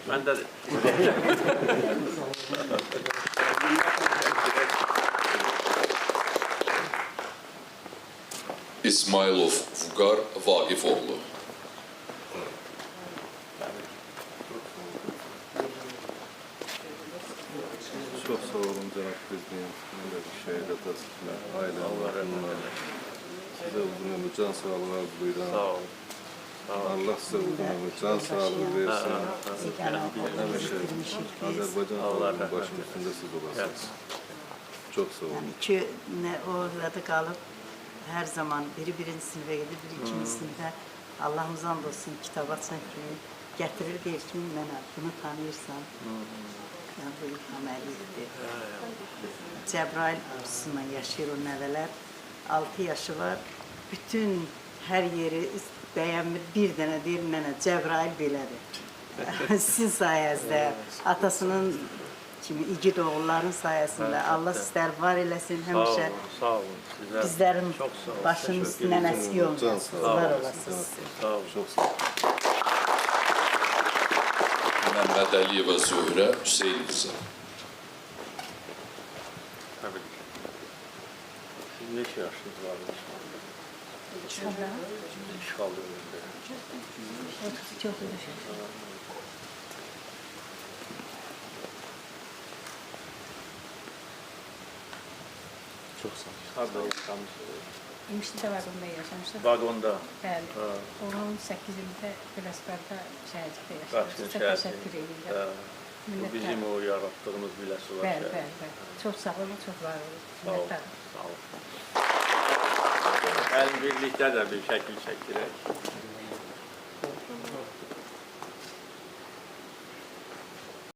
Məndə də. İsmailov Vüqar Vaqifoğlu. Çok sağ olun Cenab-ı Prezident. Şehit atasına, aile Allah'ına. Size uzun ömür, can sağlığı arzuluyorum. Sağ olun. Allah size uzun ömür, can sağlığı versin. Həmişə Azərbaycan xalqının başının üstündə siz olasınız. Çok sağ olun. Yani iki orada kalıp her zaman biri birinci sınıfa gidip biri ikinci sınıfta Allah'ımızdan olsun kitaba çekiyor. Getirir der ki mənə bunu tanıyırsan. Yani bu ilham Əliyevdir. Cəbrayıl arzusundan yaşayır o nəvələr. 6 yaşı var. Bütün her yeri bəyənmir. Bir dənə deyir mənə Cəbrayıl belədir. Sizin sayəsinizdə, atasının kimi igid oğulların sayəsində Allah sizləri var eləsin həmişə. Sağ olun. Bizlərin Çox sağ olun. başının üstündən əski olmasın. Var olasınız. Sağ olun. Çok sağ olun. Mehmet Aliyeva Zöhrə Hüseyin qızı. Tabii ki. Siz neçə yaşınız var? İşğal dövründə. Çok üzücü. Çox sağ olun. Harada yaşamışsınız? İmişli'de vagonda yaşamıştık. Vaqonda. Bəli. Ha. Onun 8-ində Güləsbərdə şəhidlikdə Qaçqın yaşamışdık. Çox şəhid. təşəkkür Ha. edirəm. Bu Minnətdarım. bizim o yaratdığımız Biləsuvar Bəli, şəhid. bəli, bəli. Çox sağ olun, çox var olun. Sağ olun. Minnətdarım. Sağ olun. Gəlin birlikdə də bir şəkil çəkdirək.